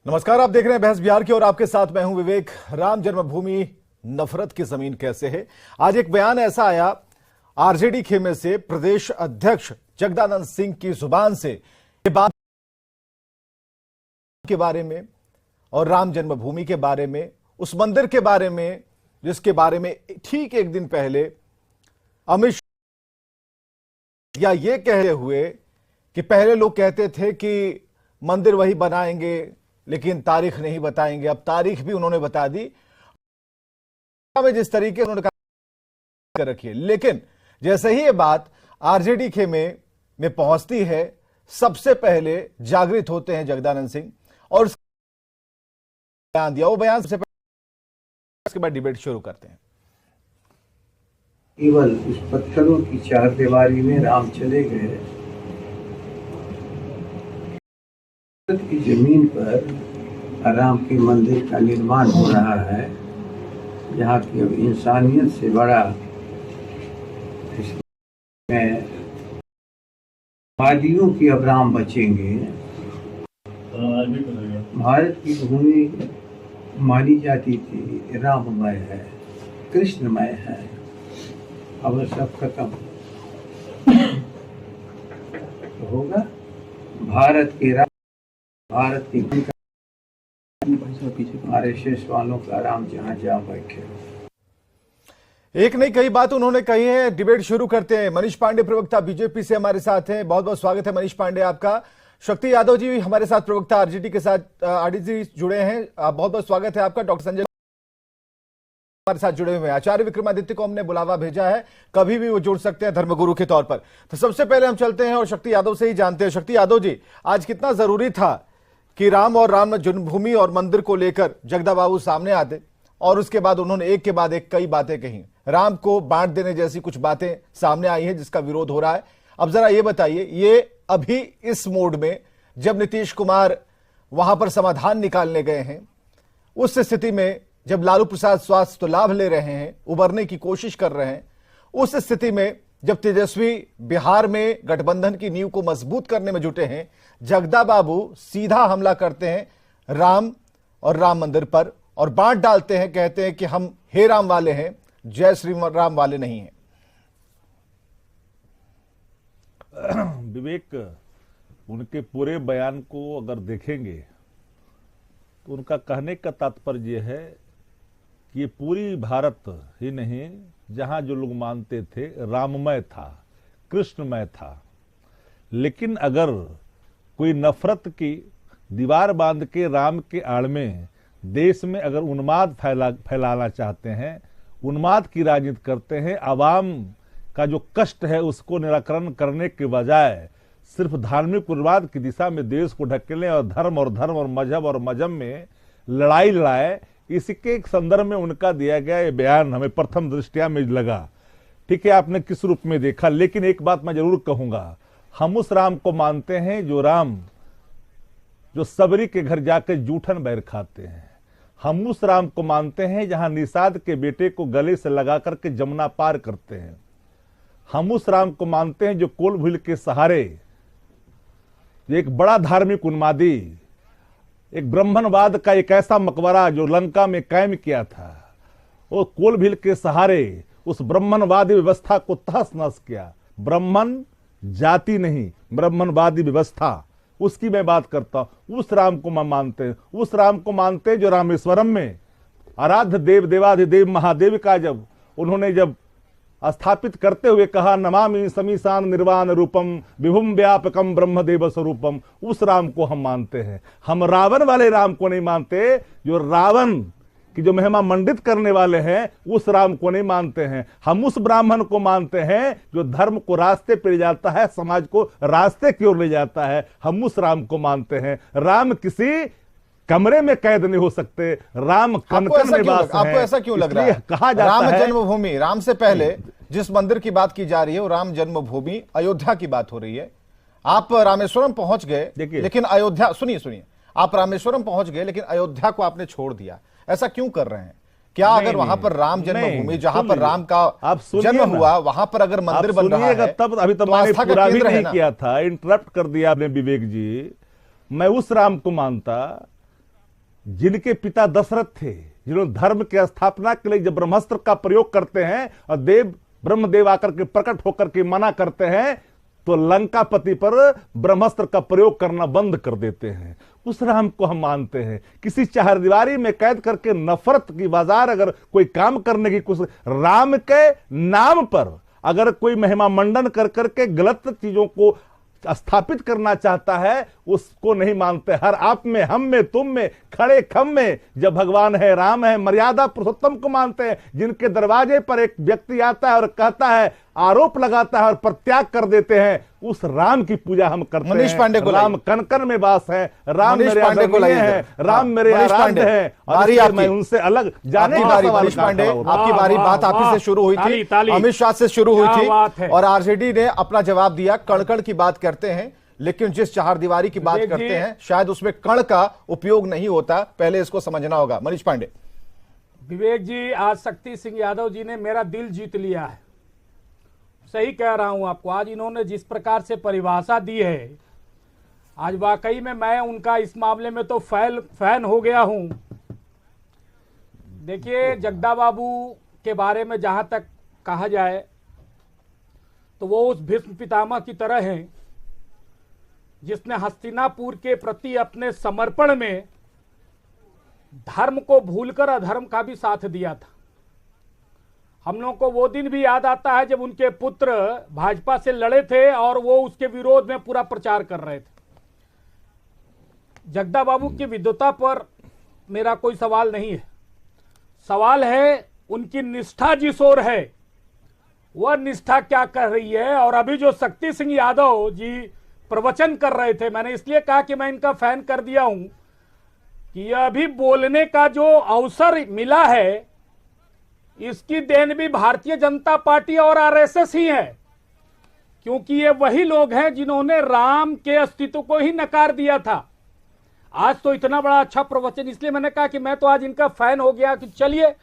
नमस्कार, आप देख रहे हैं बहस बिहार की और आपके साथ मैं हूं विवेक। राम जन्मभूमि नफरत की जमीन कैसे है? आज एक बयान ऐसा आया आरजेडी खेमे से प्रदेश अध्यक्ष जगदानंद सिंह की जुबान से ये बात के बारे में और राम जन्मभूमि के बारे में, उस मंदिर के बारे में जिसके बारे में ठीक एक दिन पहले अमित शाह या ये कहते हुए कि पहले लोग कहते थे कि मंदिर वही बनाएंगे लेकिन तारीख नहीं बताएंगे, अब तारीख भी उन्होंने बता दी में जिस तरीके से उन्होंने कर रखी है। लेकिन जैसे ही ये बात आरजेडी खेमे में पहुंचती है, सबसे पहले जागृत होते हैं जगदानंद सिंह और बयान दिया। वो बयान से उसके बाद डिबेट शुरू करते हैं। केवल उस पत्थरों की चारदीवारी में राम चले गए, की जमीन पर राम के मंदिर का निर्माण हो रहा है, जहाँ की अब इंसानियत से बड़ा वादियों की अब राम बचेंगे। भारत की भूमि मानी जाती थी राममय है, कृष्णमय है, अब सब खत्म तो होगा। भारत के राम, भारत की आरएसएस वालों का राम जहां जहां बैठे। एक नहीं कई बात उन्होंने कही है। डिबेट शुरू करते हैं। मनीष पांडे प्रवक्ता बीजेपी से हमारे साथ हैं। बहुत बहुत स्वागत है मनीष पांडे आपका। शक्ति यादव जी हमारे साथ प्रवक्ता आरजेडी के साथ आरजेडी जुड़े हैं, बहुत बहुत स्वागत है आपका। डॉक्टर संजय हमारे साथ जुड़े हुए हैं। आचार्य विक्रमादित्य को हमने बुलावा भेजा है, कभी भी वो जुड़ सकते हैं धर्मगुरु के तौर पर। तो सबसे पहले हम चलते हैं और शक्ति यादव से ही जानते हैं। शक्ति यादव जी, आज कितना जरूरी था कि राम और राम जन्मभूमि और मंदिर को लेकर जगदा बाबू सामने आते और उसके बाद उन्होंने एक के बाद एक कई बातें कही। राम को बांट देने जैसी कुछ बातें सामने आई हैं जिसका विरोध हो रहा है। अब जरा ये बताइए, ये अभी इस मोड में जब नीतीश कुमार वहां पर समाधान निकालने गए हैं, उस स्थिति में जब लालू प्रसाद स्वास्थ्य तो लाभ ले रहे हैं, उबरने की कोशिश कर रहे हैं, उस स्थिति में जब तेजस्वी बिहार में गठबंधन की नींव को मजबूत करने में जुटे हैं, जगदा बाबू सीधा हमला करते हैं राम और राम मंदिर पर और बांट डालते हैं, कहते हैं कि हम हे राम वाले हैं, जय श्री राम वाले नहीं हैं। विवेक, उनके पूरे बयान को अगर देखेंगे तो उनका कहने का तात्पर्य यह है कि ये पूरी भारत ही नहीं, जहां जो लोग मानते थे राममय था, कृष्णमय था, लेकिन अगर कोई नफरत की दीवार बांध के राम के आड़ में देश में अगर उन्माद फैलाना चाहते हैं, उन्माद की राजनीति करते हैं, आवाम का जो कष्ट है उसको निराकरण करने के बजाय सिर्फ धार्मिक उन्माद की दिशा में देश को ढकेलें और धर्म और मजहब में लड़ाई लड़ाए, इसके एक संदर्भ में उनका दिया गया ये बयान हमें प्रथम दृष्टया में लगा। ठीक है, आपने किस रूप में देखा, लेकिन एक बात मैं जरूर कहूंगा, हम उस राम को मानते हैं जो राम जो सबरी के घर जाकर जूठन बैर खाते हैं। हम उस राम को मानते हैं जहां निषाद के बेटे को गले से लगा करके जमुना पार करते हैं। हम उस राम को मानते हैं जो कोल के सहारे एक बड़ा धार्मिक उन्मादी, एक ब्राह्मणवाद का एक ऐसा मकबरा जो लंका में कायम किया था, वो कोल के सहारे उस ब्राह्मणवादी व्यवस्था को तहस नहस किया। ब्राह्मण जाति नहीं, ब्राह्मणवादी व्यवस्था, उसकी मैं बात करता हूं। उस राम को मैं मानते हैं, उस राम को मानते हैं जो रामेश्वरम में आराध्य देव देवाधिदेव महादेव का जब उन्होंने जब स्थापित करते हुए कहा नमामि समीसान निर्वाण रूपम विभुम व्यापकम ब्रह्मदेव स्वरूपम, उस राम को हम मानते हैं। हम रावण वाले राम को नहीं मानते, जो रावण की जो महिमा मंडित करने वाले हैं उस राम को नहीं मानते हैं। हम उस ब्राह्मण को मानते हैं जो धर्म को रास्ते पे ले जाता है, समाज को रास्ते की ओर ले जाता है। हम उस राम को मानते हैं। राम किसी कमरे में कैद नहीं हो सकते, राम कनकन में वास है। आपको ऐसा क्यों लग रहा है? कहा जाता राम है जन्मभूमि, राम से पहले जिस मंदिर की बात की जा रही है वो राम जन्मभूमि अयोध्या की बात हो रही है। आप रामेश्वरम पहुंच गए लेकिन अयोध्या, सुनिए, आप रामेश्वरम पहुंच गए लेकिन अयोध्या को आपने छोड़ दिया, ऐसा क्यों कर रहे हैं? क्या अगर वहां पर राम जन्मभूमि, जहां पर राम का जन्म हुआ, वहां पर अगर मंदिर बन रहा है, तब अभी तो मैंने पूरा भी नहीं किया था, इंटरप्ट कर दिया आपने विवेक जी। मैं उस राम को मानता जिनके पिता दशरथ थे, जिन्होंने धर्म की स्थापना के लिए जब ब्रह्मास्त्र का प्रयोग करते हैं और ब्रह्मदेव आकर के प्रकट होकर के मना करते हैं, तो लंकापति पर ब्रह्मास्त्र का प्रयोग करना बंद कर देते हैं। उस राम को हम मानते हैं। किसी चारदीवारी में कैद करके नफरत की बाजार अगर कोई काम करने की कोशिश, राम के नाम पर अगर कोई महिमा मंडन कर करके गलत चीजों को स्थापित करना चाहता है, उसको नहीं मानते। हर आप में, हम में, तुम में, खड़े खम में जब भगवान है, राम है, मर्यादा पुरुषोत्तम को मानते हैं। जिनके दरवाजे पर एक व्यक्ति आता है और कहता है, आरोप लगाता है और प्रत्याग कर देते हैं, उस राम की पूजा हम करते हैं। मनीष पांडे को राम कण-कण में वास है, राम मेरे आदरणीय है, राम मेरे मनीष आराध्य पांडे, है, और बारी इसलिए आपकी। मैं उनसे अलग जाने आपकी का बारी, सवाल मनीष उठा पांडे, रहा हूं। आपकी बारी, बात आप ही से शुरू हुई ताली, थी, ताली। अमित शाह से शुरू हुई क्या बात थी है। और आरजेडी ने अपना जवाब दिया। कण-कण की बात करते हैं, लेकिन जिस चारदीवारी की बात विवेक करते जी, हैं, शायद उसमें कण का उपयोग नहीं होता। पहले इसको समझना होगा। मनीष पांडे। विवेक जी, आज शक्ति सिंह यादव जी ने मेरा दिल जीत लिया है। सही कह रहा हूं आपको। आज इन्होंने जिस प्रकार से परिभाषा दी है, आज वाकई में मैं उनका इस मामले में तो फैन हो गया हूं। देखिए, जगदा बाबू के बारे में जहां तक कहा जाए तो वो उस भीष्म पितामह की तरह हैं जिसने हस्तिनापुर के प्रति अपने समर्पण में धर्म को भूलकर अधर्म का भी साथ दिया था। हम लोगों को वो दिन भी याद आता है जब उनके पुत्र भाजपा से लड़े थे और वो उसके विरोध में पूरा प्रचार कर रहे थे। जगदा बाबू की विद्वता पर मेरा कोई सवाल नहीं है। सवाल है उनकी निष्ठा जिस ओर है, वह निष्ठा क्या कर रही है। और अभी जो शक्ति सिंह यादव जी प्रवचन कर रहे थे, मैंने इसलिए कहा कि मैं इनका फैन कर दिया हूं कि यह अभी बोलने का जो अवसर मिला है, इसकी देन भी भारतीय जनता पार्टी और आरएसएस ही है। क्योंकि ये वही लोग हैं जिन्होंने राम के अस्तित्व को ही नकार दिया था। आज तो इतना बड़ा अच्छा प्रवचन, इसलिए मैंने कहा कि मैं तो आज इनका फैन हो गया कि चलिए,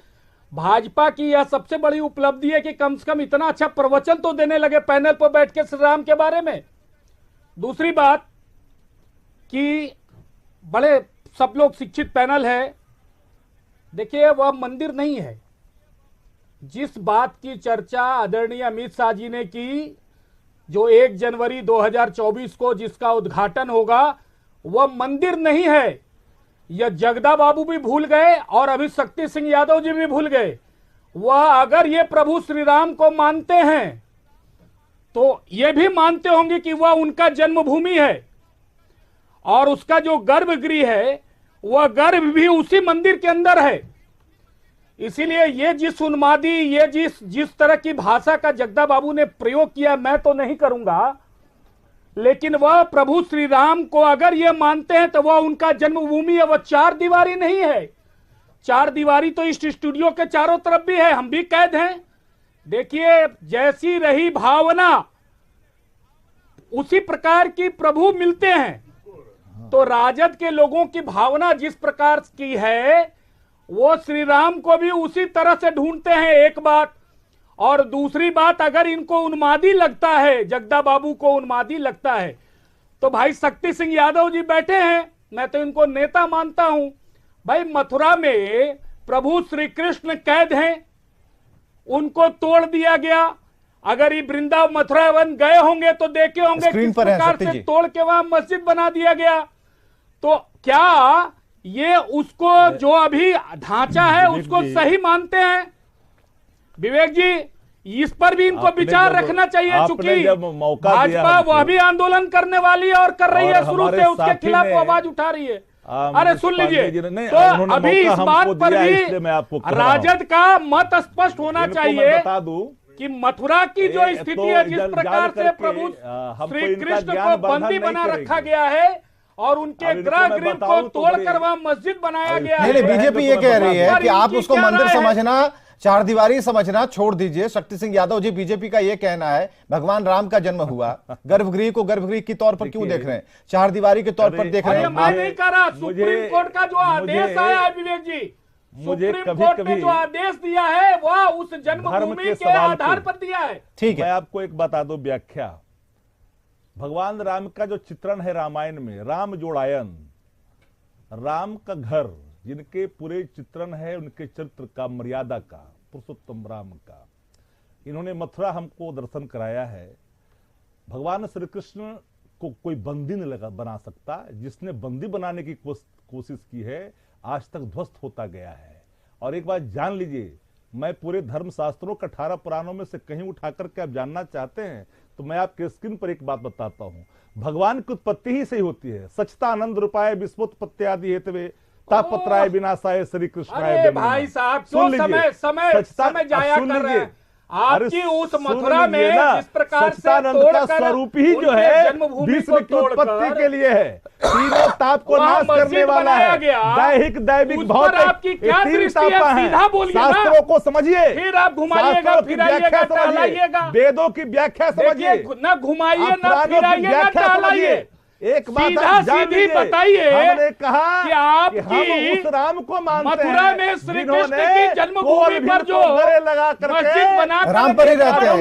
भाजपा की यह सबसे बड़ी उपलब्धि है कि कम से कम इतना अच्छा प्रवचन तो देने लगे पैनल पर बैठ के श्री राम के बारे में। दूसरी बात कि बड़े सब लोग शिक्षित पैनल है। देखिए, वह मंदिर नहीं है। जिस बात की चर्चा आदरणीय अमित शाह जी ने की, जो 1 जनवरी 2024 को जिसका उद्घाटन होगा, वह मंदिर नहीं है। यह जगदा बाबू भी भूल गए और अभी शक्ति सिंह यादव जी भी भूल गए। वह अगर ये प्रभु श्री राम को मानते हैं तो ये भी मानते होंगे कि वह उनका जन्मभूमि है और उसका जो गर्भगृह है, वह गर्भ भी उसी मंदिर के अंदर है। इसीलिए ये जिस उन्मादी, ये जिस तरह की भाषा का जगदा बाबू ने प्रयोग किया, मैं तो नहीं करूंगा, लेकिन वह प्रभु श्री राम को अगर ये मानते हैं तो वह उनका जन्मभूमि है। वह चारदीवारी नहीं है। चारदीवारी तो इस स्टूडियो के चारों तरफ भी है, हम भी कैद हैं। देखिए, जैसी रही भावना उसी प्रकार की प्रभु मिलते हैं। तो राजद के लोगों की भावना जिस प्रकार की है, वो श्री राम को भी उसी तरह से ढूंढते हैं, एक बात। और दूसरी बात, अगर इनको उन्मादी लगता है, जगदा बाबू को उन्मादी लगता है, तो भाई शक्ति सिंह यादव जी बैठे हैं, मैं तो इनको नेता मानता हूं। भाई, मथुरा में प्रभु श्री कृष्ण कैद हैं, उनको तोड़ दिया गया। अगर ये वृंदावन मथुरावन गए होंगे तो देखे होंगे किस प्रकार से तोड़ के वहां मस्जिद बना दिया गया। तो क्या ये उसको जो अभी ढांचा है उसको सही मानते हैं? विवेक जी, इस पर भी इनको विचार रखना चाहिए, चूंकि भाजपा वह भी आंदोलन करने वाली है और कर रही है शुरू से, उसके खिलाफ आवाज उठा रही है। अरे सुन लीजिए, तो अभी इस बात पर भी राजद का मत स्पष्ट होना चाहिए कि मथुरा की जो स्थिति है, जिस प्रकार से प्रभु श्री कृष्ण को बंदी बना रखा गया है और उनके गृह को तोड़कर वहां मस्जिद बनाया गया है। बीजेपी ये कह रही है कि आप उसको मंदिर समझना, चारदीवारी समझना छोड़ दीजिए। शक्ति सिंह यादव जी, बीजेपी का ये कहना है भगवान राम का जन्म हुआ, गर्भगृह को गर्भगृह के तौर पर क्यों देख रहे हैं, चारदीवारी के तौर पर देख रहे हैं। मैं नहीं कर रहा, सुप्रीम कोर्ट का जो आदेश आया है विवेक जी, सुप्रीम कोर्ट ने जो आदेश दिया है वह उस जन्मभूमि के आधार पर दिया है। ठीक है, मैं आपको एक बता दूं व्याख्या। भगवान राम का जो चित्रण है रामायण में, राम जोड़ायन, राम का घर जिनके पूरे चित्रण है उनके चरित्र का, मर्यादा का, पुरुषोत्तम राम का। इन्होंने मथुरा हमको दर्शन कराया है। भगवान श्री कृष्ण को कोई बंदी नहीं बना सकता। जिसने बंदी बनाने की कोशिश की है आज तक ध्वस्त होता गया है। और एक बात जान लीजिए, मैं पूरे धर्म शास्त्रों के 18 पुराणों में से कहीं उठा करके आप जानना चाहते हैं तो मैं आपके स्क्रीन पर एक बात बताता हूं। भगवान की उत्पत्ति ही सही होती है। सचता आनंद रूपाय विश्वोत्पत्ति आदि हेतवे तापत्राय विनाशाय श्री कृष्णाय। अरे भाई साहब क्यों समय जाया कर रहे हैं? आपकी उस मथुरा में जिस प्रकार से का स्वरूप ही जो है विश्व की उत्पत्ति के लिए है, तीनों ताप को नाश करने वाला है। दैहिक, दैविक, भौतिक, आपकी क्या दृष्टि है? सीधा बोलिए ना। शास्त्रों को समझिए, फिर आप घुमाइएगा फिराइएगा टहलाइएगा। वेदों की व्याख्या समझिए, न घुमाइए न फिराइए न टहलाइए। एक बात सीधा सीधी बताइए। हमने कहा कि आप हम उस राम को मानते मथुरा हैं में श्री कृष्ण की जन्मभूमि पर जो लगा मस्जिद बना राम पर ही रहते हैं।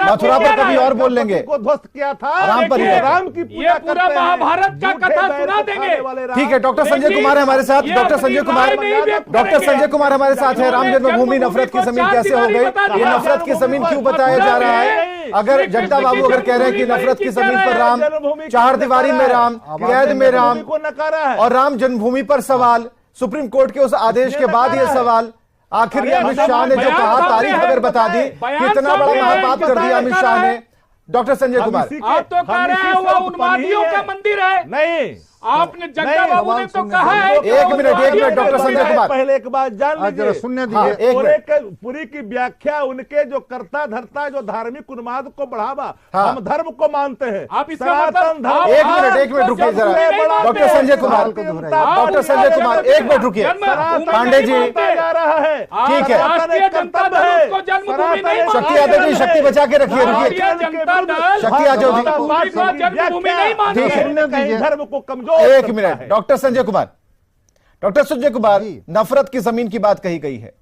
मथुरा पर कभी और बोल लेंगे। को ध्वस्त किया था राम पर ही रहते हैं। राम की ये पूरा महाभारत का कथा सुना देंगे। ठीक है, डॉक्टर संजय कुमार है हमारे साथ। डॉक्टर संजय कुमार हमारे साथ है। राम जन्मभूमि नफरत की जमीन कैसे हो गई? ये नफरत की जमीन क्यों बताया जा रहा है? अगर जगदा बाबू अगर कह रहे हैं कि नफरत की जमीन पर राम, चार दीवारी में राम, कैद में राम और राम जन्मभूमि पर सवाल, सुप्रीम कोर्ट के उस आदेश के बाद ये सवाल, आखिर ये अमित शाह ने जो कहा, तारीख अगर बता दी, कितना बड़ा महापाप कर दिया अमित शाह ने। डॉक्टर संजय कुमार, आप तो कह रहे हैं वो उन्मादियों का मंदिर है। नहीं, आपने जगदा बाबू ने तो कहा है। एक मिनट डॉक्टर संजय कुमार, पहले एक बात जान लीजिए, सुनने दीजिए। पूरी की व्याख्या उनके जो कर्ता धर्ता जो धार्मिक उन्माद को बढ़ावा, हम धर्म को मानते हैं। आप इसका मतलब एक मिनट रुकिए जरा। डॉक्टर संजय कुमार, एक मिनट रुकिए। पांडे जी, ठीक है, शक्ति यादव जी, शक्ति बचा के रखिए। शक्ति यादव जी, ठीक है, धर्म को कमजोर। एक मिनट। डॉक्टर संजय कुमार, नफरत की जमीन की बात कही गई है।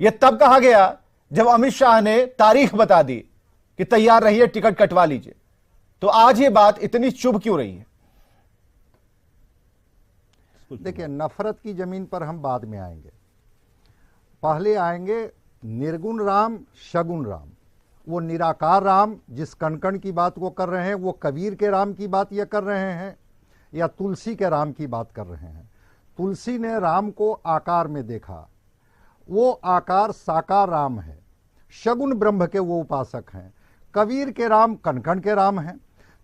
यह तब कहा गया जब अमित शाह ने तारीख बता दी कि तैयार रहिए, टिकट कटवा लीजिए। तो आज ये बात इतनी चुभ क्यों रही है? देखिए, नफरत की जमीन पर हम बाद में आएंगे। पहले आएंगे निर्गुण राम, सगुण राम। वो निराकार राम जिस कण की बात वो कर रहे हैं, वो कबीर के राम की बात ये कर रहे हैं या तुलसी के राम की बात कर रहे हैं? तुलसी ने राम को आकार में देखा, वो आकार साकार राम है। सगुण ब्रह्म के वो उपासक हैं। कबीर के राम कण के राम हैं।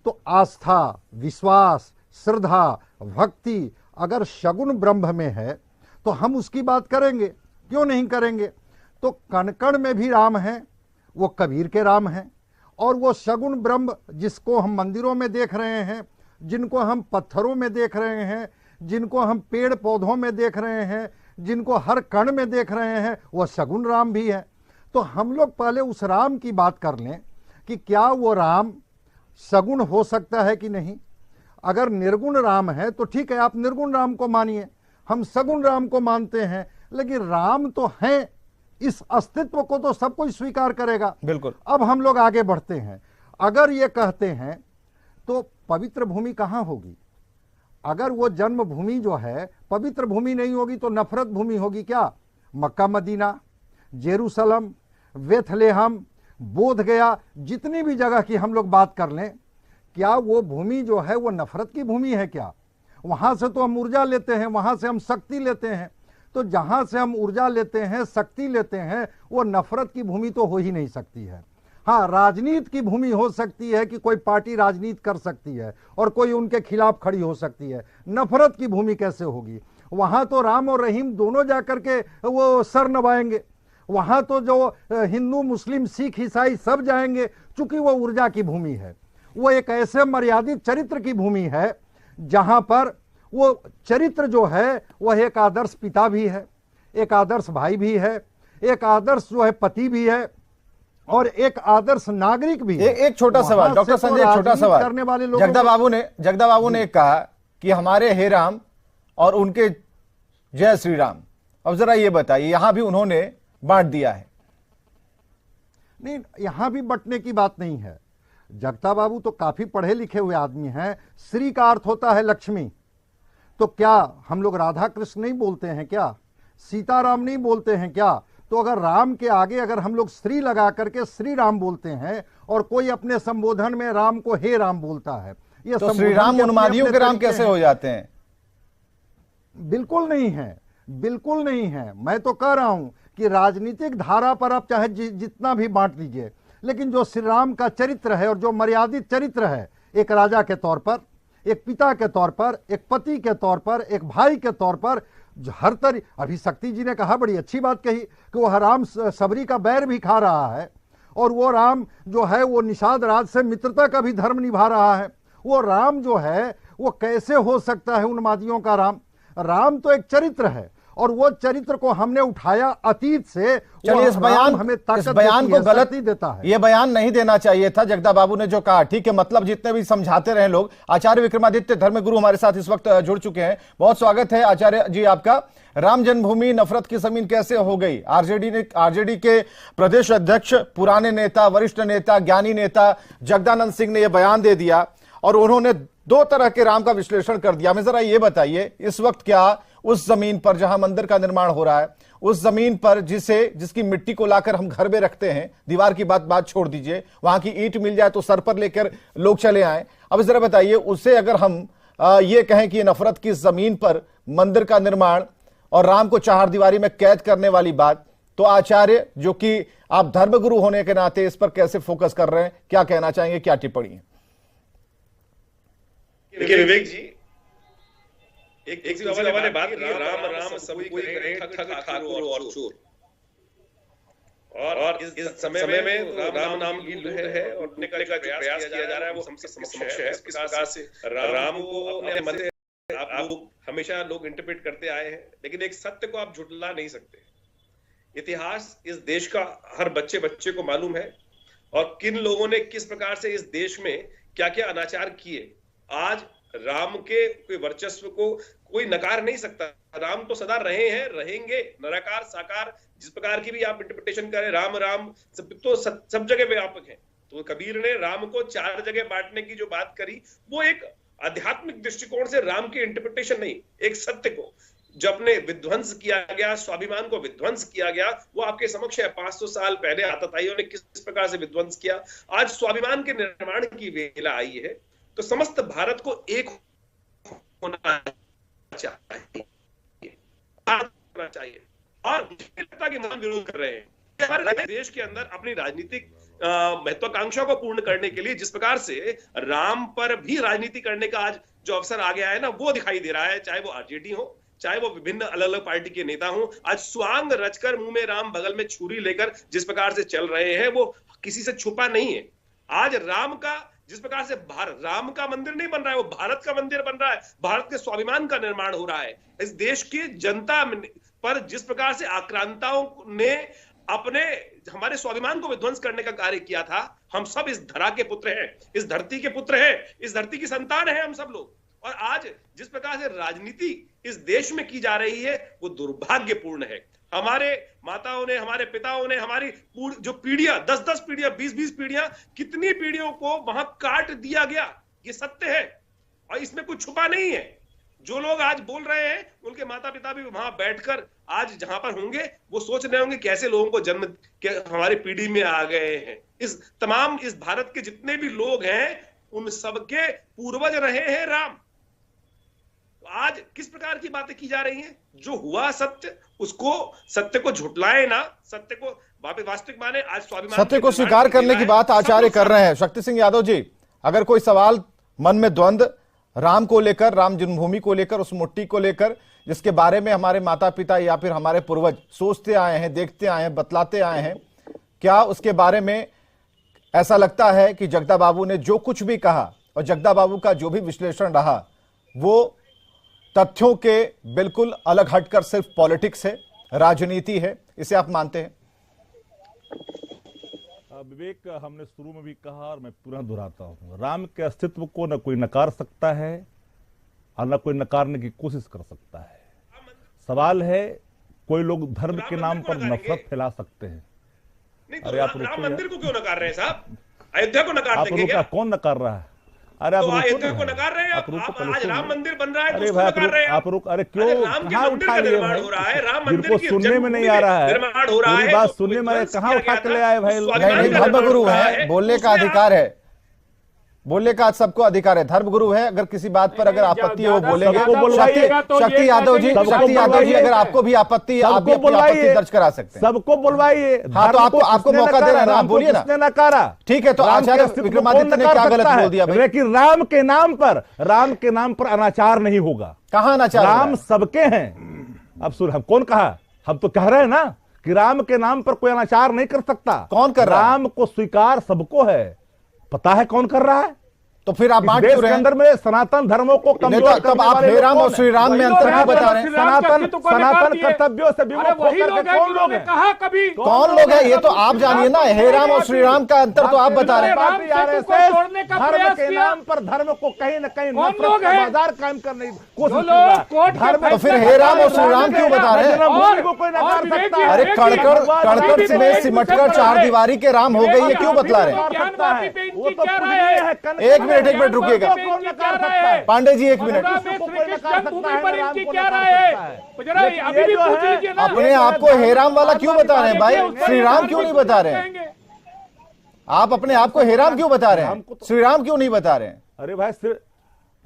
तो आस्था, विश्वास, श्रद्धा, भक्ति अगर सगुण ब्रह्म में है तो हम उसकी बात करेंगे, क्यों नहीं करेंगे? तो कण में भी राम हैं, वो कबीर के राम हैं। और वो सगुण ब्रह्म जिसको हम मंदिरों में देख रहे हैं, जिनको हम पत्थरों में देख रहे हैं, जिनको हम पेड़ पौधों में देख रहे हैं, जिनको हर कण में देख रहे हैं, वह सगुण राम भी है। तो हम लोग पहले उस राम की बात कर लें कि क्या वो राम सगुण हो सकता है कि नहीं। अगर निर्गुण राम है तो ठीक है, आप निर्गुण राम को मानिए, हम सगुण राम को मानते हैं। लेकिन राम तो हैं, इस अस्तित्व को तो सब कोई स्वीकार करेगा। बिल्कुल। अब हम लोग आगे बढ़ते हैं। अगर ये कहते हैं तो पवित्र भूमि कहाँ होगी? अगर वो जन्मभूमि जो है पवित्र भूमि नहीं होगी तो नफरत भूमि होगी क्या? मक्का मदीना, जेरूसलम, बेथलेहम, बोध गया, जितनी भी जगह की हम लोग बात कर लें, क्या वो भूमि जो है वो नफरत की भूमि है क्या? वहाँ से तो हम ऊर्जा लेते हैं, वहाँ से हम शक्ति लेते हैं। तो जहाँ से हम ऊर्जा लेते हैं, शक्ति लेते हैं, वो नफरत की भूमि तो हो ही नहीं सकती है। हाँ, राजनीति की भूमि हो सकती है कि कोई पार्टी राजनीति कर सकती है और कोई उनके खिलाफ खड़ी हो सकती है। नफरत की भूमि कैसे होगी? वहाँ तो राम और रहीम दोनों जाकर के वो सर नवाएंगे। वहाँ तो जो हिंदू, मुस्लिम, सिख, ईसाई सब जाएंगे, चूंकि वो ऊर्जा की भूमि है। वो एक ऐसे मर्यादित चरित्र की भूमि है जहाँ पर वो चरित्र जो है वह एक आदर्श पिता भी है, एक आदर्श भाई भी है, एक आदर्श जो है पति भी है और एक आदर्श नागरिक भी है। एक छोटा सवाल डॉक्टर संजय, एक छोटा सवाल करने वाले लोग, जगदा बाबू ने कहा कि हमारे हे राम और उनके जय श्री राम। अब जरा ये बताइए, यहां भी उन्होंने बांट दिया है। नहीं, यहां भी बंटने की बात नहीं है। जगता बाबू तो काफी पढ़े लिखे हुए आदमी हैं। श्री का अर्थ होता है लक्ष्मी, तो क्या हम लोग राधा कृष्ण नहीं बोलते हैं क्या, सीताराम नहीं बोलते हैं क्या? तो अगर राम के आगे अगर हम लोग श्री लगा करके श्री राम बोलते हैं और कोई अपने संबोधन में राम को हे राम बोलता है, ये तो श्री राम उन्मादियों के राम कैसे हो जाते हैं? बिल्कुल नहीं है, बिल्कुल नहीं है। मैं तो कह रहा हूं कि राजनीतिक धारा पर आप चाहे जितना भी बांट दीजिए, लेकिन जो श्री राम का चरित्र है और जो मर्यादित चरित्र है, एक राजा के तौर पर, एक पिता के तौर पर, एक पति के तौर पर, एक भाई के तौर पर, हर अभी शक्ति जी ने कहा, बड़ी अच्छी बात कही कि वो राम सबरी का बैर भी खा रहा है और वो राम जो है वो निषाद राज से मित्रता का भी धर्म निभा रहा है। वो राम जो है वो कैसे हो सकता है उन्मादियों का राम? राम तो एक चरित्र है और वो चरित्र को हमने उठाया अतीत से। चलिए, इस बयान को गलत नहीं देता है, ये बयान नहीं देना चाहिए था जगदा बाबू ने जो कहा। ठीक है, मतलब जितने भी समझाते रहे लोग। आचार्य विक्रमादित्य धर्मगुरु हमारे साथ इस वक्त जुड़ चुके हैं, बहुत स्वागत है आचार्य जी आपका। राम जन्मभूमि नफरत की जमीन कैसे हो गई? आरजेडी के प्रदेश अध्यक्ष, पुराने नेता, वरिष्ठ नेता, ज्ञानी नेता जगदानंद सिंह ने यह बयान दे दिया और उन्होंने दो तरह के राम का विश्लेषण कर दिया। हमें जरा ये बताइए, इस वक्त क्या उस जमीन पर जहां मंदिर का निर्माण हो रहा है, उस जमीन पर जिसकी मिट्टी को लाकर हम घर में रखते हैं, दीवार की बात छोड़ दीजिए, वहां की ईंट मिल जाए तो सर पर लेकर लोग चले आए, अब जरा बताइए उससे अगर हम ये कहें कि नफरत की जमीन पर मंदिर का निर्माण और राम को चारदीवारी में कैद करने वाली बात, तो आचार्य जो कि आप धर्मगुरु होने के नाते इस पर कैसे फोकस कर रहे हैं, क्या कहना चाहेंगे, क्या टिप्पणी है? देखिए विवेक जी, एक वाले बात की, राम राम सब कोई कहे, ठग ठाकुर और चोर। और इस समय में राम नाम की लूट है और अपने का प्रयास किया जा रहा है, वो हमसे समक्ष है। किस प्रकार से राम को अपने मन से आप लोग हमेशा लोग इंटरप्रेट करते आए हैं, लेकिन एक सत्य को आप झुटला नहीं सकते। इतिहास इस देश का हर बच्चे को मालूम है और किन लोगों ने किस प्रकार से इस देश में क्या क्या अनाचार किए। आज राम के कोई वर्चस्व को कोई नकार नहीं सकता। राम तो सदा रहे हैं, रहेंगे, निराकार साकार, जिस प्रकार की भी आप इंटरप्रिटेशन करें, राम राम सब जगह व्यापक है। तो कबीर ने राम को 4 जगह बांटने की जो बात करी, वो एक आध्यात्मिक दृष्टिकोण से राम की इंटरप्रिटेशन नहीं, एक सत्य को जो अपने विध्वंस किया गया, स्वाभिमान को विध्वंस किया गया, वो आपके समक्ष है। 500 साल पहले आतताइयों ने किस प्रकार से विध्वंस किया। आज स्वाभिमान के निर्माण की वेला आई है, तो समस्त भारत को एक होना चाहिए और की मान विरोध कर रहे हैं। हमारे देश के अंदर अपनी राजनीतिक महत्वाकांक्षा को पूर्ण करने के लिए जिस प्रकार से राम पर भी राजनीति करने का आज जो अवसर आ गया है ना, वो दिखाई दे रहा है। चाहे वो आरजेडी हो, चाहे वो विभिन्न अलग अलग पार्टी के नेता हो, आज स्वांग रचकर मुंह में राम, बगल में छुरी लेकर जिस प्रकार से चल रहे हैं, वो किसी से छुपा नहीं है। आज राम का जिस प्रकार से राम का मंदिर नहीं बन रहा है, वो भारत का मंदिर बन रहा है। भारत के स्वाभिमान का निर्माण हो रहा है। इस देश की जनता पर जिस प्रकार से आक्रांताओं ने अपने हमारे स्वाभिमान को विध्वंस करने का कार्य किया था, हम सब इस धरा के पुत्र हैं, इस धरती के पुत्र हैं, इस धरती की संतान है हम सब लोग। और आज जिस प्रकार से राजनीति इस देश में की जा रही है, वो दुर्भाग्यपूर्ण है। हमारे माताओं ने, हमारे पिताओं ने, हमारी जो पीढ़ियां, 10-10 पीढ़ियां, 20-20 पीढ़ियां, कितनी पीढ़ियों को वहां काट दिया गया, ये सत्य है और इसमें कुछ छुपा नहीं है। जो लोग आज बोल रहे हैं, उनके माता पिता भी वहां बैठकर आज जहां पर होंगे, वो सोच रहे होंगे कैसे लोगों को जन्म के हमारी पीढ़ी में आ गए हैं। इस भारत के जितने भी लोग हैं, उन सबके पूर्वज रहे हैं राम। आज किस प्रकार की बातें की जा रही हैं? जो हुआ सत्य, उसको सत्य को झुटलाए ना, सत्य को वास्तविक माने। आज स्वाभिमान सत्य को स्वीकार करने की बात आचार्य कर रहे हैं। शक्ति सिंह यादव जी, अगर कोई सवाल मन में द्वंद्व राम को लेकर, राम जन्मभूमि को लेकर, उस मुट्ठी को लेकर, जिसके बारे में हमारे माता पिता या फिर हमारे पूर्वज सोचते आए हैं, देखते आए हैं, बतलाते आए हैं, क्या उसके बारे में ऐसा लगता है कि जगदा बाबू ने जो कुछ भी कहा और जगदा बाबू का जो भी विश्लेषण रहा, वो तथ्यों के बिल्कुल अलग हटकर सिर्फ पॉलिटिक्स है, राजनीति है, इसे आप मानते हैं? विवेक, हमने शुरू में भी कहा और मैं पुनः दोहराता हूं, राम के अस्तित्व को न कोई नकार सकता है और न कोई नकारने की कोशिश कर सकता है। सवाल है, कोई लोग धर्म के नाम पर नफरत फैला सकते हैं। अरे आप राम मंदिर को क्यों नकार रहे हैं साहब? अयोध्या को नकार देंगे क्या? कौन नकार रहा है? अरे आप तो रुको अयोध्या ना को भाई, नकार रहे हैं आप रुको आप पहले आज सुनिए। राम मंदिर बन रहा है तो अरे उसको भाई नकार रहे हैं आप रुक, अरे क्यों अरे राम के कहाँ मंदिर उठा का लिए निर्माण भाई? हो रहा है, राम मंदिर जिनको की सुनने में नहीं आ रहा है, निर्माण हो रहा पूरी है, बात जो सुनने में विध्वंस कहाँ किया उठा गया के था, ले आए भाई? उस नहीं स्वाभिमान नहीं, का धर्मगुरु निर्माण हो रहा है, बोलने का उसमें अधिकार है, बोलने का सबको अधिकार है। धर्मगुरु है, अगर किसी बात पर अगर आपत्ति है वो ज्यादा बोलेंगे। सबको बुलवाइएगा तो ये शक्ति यादव जी, सबको शक्ति यादव जी, बुलवाइए। अगर आपको भी आपत्ति है आप भी सबको अपनी आपत्ति बुलवाइए, दर्ज करा सकते हैं। सबको बुलवाइए। हाँ, तो धर्म को आपको किसने मौका दे रहे हैं ना, नकारा? आप बोलिए ना। किसने नकारा? ठीक है, तो राम के आचार्य अस्तित्व को विक्रमादित्य कौन ने नकार क्या गलत सकता है? बोल दिया भाई? लेकिन राम के नाम पर अनाचार नहीं होगा। कहाँ अनाचार हो रहा राम है? सबके हैं। अब सुन, हम कौन कहा? हम तो कह रहे हैं ना कि राम के नाम पर कोई अनाचार नहीं कर सकता। कौन कर रहा है? राम को स्वीकार सबको है, पता है कौन कर रहा है? तो फिर आप इस बांट देश क्यों के रहे हैं? अंदर में सनातन धर्मों को कमजोर नेता, करने तब आप वाले हे लोग राम और कौन श्री हैं? राम में वही अंतर लोग क्यों हैं बता जो रहे हैं? श्री राम के अस्तित्व को नकार सनातन दिए। कर्तव्यों से विमुख अरे वही होकर लोग के हैं कौन जिन्होंने लोग हैं? कहा कभी कौन लोग हैं ये तो आप जानिए ना। हे राम और श्री राम का अंतर तो आप बता रहे हैं। राम पार्टी सेतु को RSS तोड़ने का धर्म प्रयास के किया। नाम पर धर्म को कहीं न कहीं कौन नफरत लोग का हैं? बाजार कायम करने की कोशिश जो कर रहा है। लोग कोर्ट के धर्म तो फिर हे राम और श्री राम क्यों बता रहे हैं? जन्मभूमि को कोई नकार और सकता है? अरे कड़कड़ कड़कड़ भी में सिमटकर चार दीवारी के राम हो गई, ये क्यों बतला रहे हैं? नकार सकता है। वो तो क्या कुछ राय नहीं है? है। एक मिनट रुकिएगा। कौन नकार सकता है? पांडे जी एक मिनट। मथुरा में श्री कृष्ण जन्मभूमि पर इनकी क्या राय है? जरा लेकिन अभी ये भी जो पूछ है, लीजिए ना। अपने आप को हे राम वाला क्यों बता रहे हैं भाई? श्री राम क्यों नहीं बता रहे हैं? आप अपने आप को हे राम क्यों बता रहे हैं? श्री राम क्यों नहीं बता रहे हैं? अरे भाई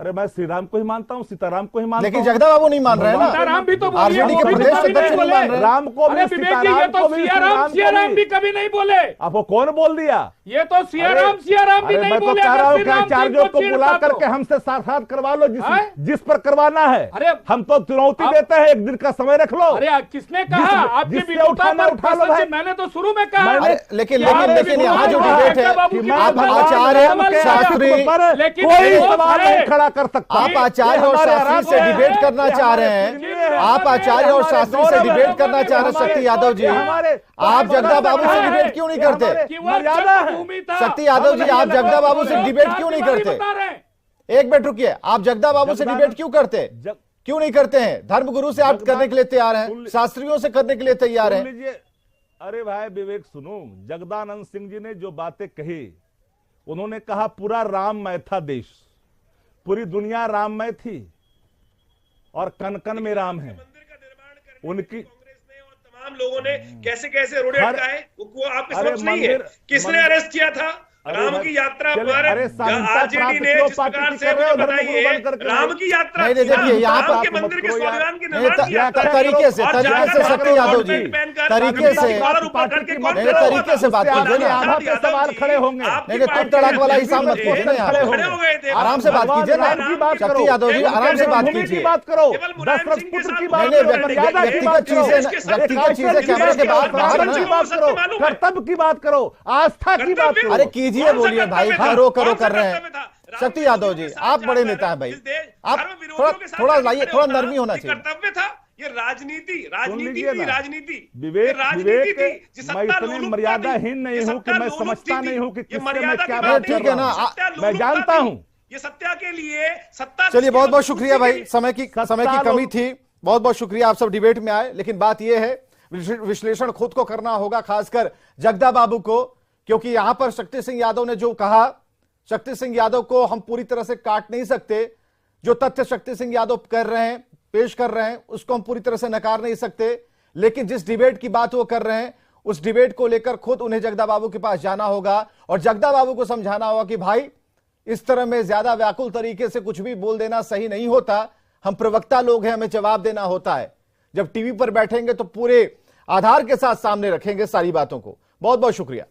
अरे मैं श्री राम को ही मानता हूँ, सीताराम को ही मानता लेकिन हूँ। जगदा बाबू नहीं मान रहे हैं ना। सीताराम भी तो बोलिए, आरजेडी वो के भी तो प्रदेश कभी अध्यक्ष नहीं नहीं मान रहे हैं। राम को भी, अरे विवेक जी, ये सीताराम तो को भी, सियाराम भी कभी नहीं बोले। आपको कौन बोल दिया? ये तो सियाराम भी अरे नहीं मैं तो बोले। कह रहा अगर हूँ कि श्री राम आचार्यों सिंह को चीर बुला था तो। करके हमसे साक्षात करवा लो, हैं? जिस पर करवाना है। अरे हम तो चुनौती आप- देते हैं, एक दिन का समय रख लो। अरे किसने कहा? जिस- आपकी जिससे विद्वता उठाना पर उठा लो प्रश्न भाई। से मैंने तो शुरू में कहा। मैंने- अरे लेकिन यहाँ लेकिन पे लेकिन भी यहाँ जो बोला डिबेट जगदा है, बाबू की आप बात आचार्य है। शास्त्री, लेकिन कोई वो सवाल है। नहीं खड़ा कर सकता। आप आचार्य और शास्त्री से डिबेट करना चाह रहे हैं। आप आचार्य और शास्त्री से डिबेट करना चाह रहे हैं। शक्ति यादव जी, आप जगदा बाबू से डिबेट क्यों नहीं करते? कि वो मर्यादा है। जन्मभूमि था। शक्ति यादव जी, आप जगदा बाबू से डिबेट क्यों नहीं करते? बता रहे हैं। एक मिनट रुकिए, आप जगदा बाबू से डिबेट क्यों करते? क्यों नहीं करते हैं? धर्मगुरु से आप करने के लिए तैयार हैं, शास्त्रियों से करने के लिए तैयार सुन हैं। लीजिए, अरे भाई विवेक सुनो, जगदानंद सिंह जी ने जो बातें कही, उन्होंने कहा पूरा राममय था देश, पूरी दुनिया राममय थी और कन कन में राम है। मंदिर का निर्माण करने उनकी कांग्रेस ने और तमाम लोगों ने कैसे कैसे रोड़े हर- अटकाए वो आपके अरे समझ नहीं है। किसने अरेस्ट किया था? अरे राम भाई, की यात्रा चलिए, पर अरे स्वाधीनता आरजेडी प्राप्त ने क्यों जिस पार्टी प्रकार की से कर रहे हो? मुझे धर्मगुरु बताइए, बन करके राम की यात्रा नहीं, थी ना, देखिए, यहाँ राम पर- के मंदिर के मत करो यार। स्वाभिमान की नहीं, निर्माण की यात्रा थी। तरीके से और तरीके जाकर से वहाँ शक्ति पर यादव जी, गवर्नमेंट पहनकर तरीके स्वाभिमान से की कॉलर ऊपर करके कौन नहीं, खड़ा हुआ तरीके था? से बात कीजिए ना। आधा पे यादव सवाल जी, खड़े होंगे। आपकी नहीं, तुम पार्टी तड़ाक के वाला MP हिसाब मत थे, पूछना यहाँ खड़े पे। खड़े हो गए थे। आराम से बात कीजिए ना। राम की बात शक्ति करो। यादव जी, आराम से बात जन्मभूमि कीजिए। की बात करो, केवल मुलायम दशरथ सिंह के पुत्र साथ की बात बात नहीं, करो, नहीं, मर्यादा की बात व्यक्तिगत करो, चीजें व्यक्तिगत चीजें कैमरे के बाद बाहर ना। की बात करो, कर्तव्य की बात करो, आस्था की बात करो। अरे कीजिए, बोलिए भाई, करो करो कर रहे हैं। शक्ति यादव जी, आप बड़े नेता हैं भाई, आप थोड़ा लाइए, थोड़ा नरमी होना चाहिए। कर्तव्य था ये राजनीति लीजिए थी, ना। राजनीति विवेक राजनीति थी। मैं इतने मर्यादाहीन नहीं हूं कि मैं समझता नहीं हूं कि किससे मैं क्या बात ठीक है ना, मैं जानता हूं। ये सत्या के लिए सत्ता। चलिए, बहुत बहुत शुक्रिया भाई, समय की सत्ता कमी लोग- थी, बहुत बहुत शुक्रिया, आप सब डिबेट में आए। लेकिन बात यह है, विश्लेषण खुद को करना होगा, खासकर जगदा बाबू को, क्योंकि यहां पर शक्ति सिंह यादव ने जो कहा, शक्ति सिंह यादव को हम पूरी तरह से काट नहीं सकते। जो तथ्य शक्ति सिंह यादव कर रहे हैं, पेश कर रहे हैं, उसको हम पूरी तरह से नकार नहीं सकते। लेकिन जिस डिबेट की बात वो कर रहे हैं, उस डिबेट को लेकर खुद उन्हें जगदा बाबू के पास जाना होगा और जगदा बाबू को समझाना होगा कि भाई, इस तरह में ज्यादा व्याकुल तरीके से कुछ भी बोल देना सही नहीं होता। हम प्रवक्ता लोग हैं, हमें जवाब देना होता है। जब टीवी पर बैठेंगे तो पूरे आधार के साथ सामने रखेंगे सारी बातों को। बहुत बहुत शुक्रिया।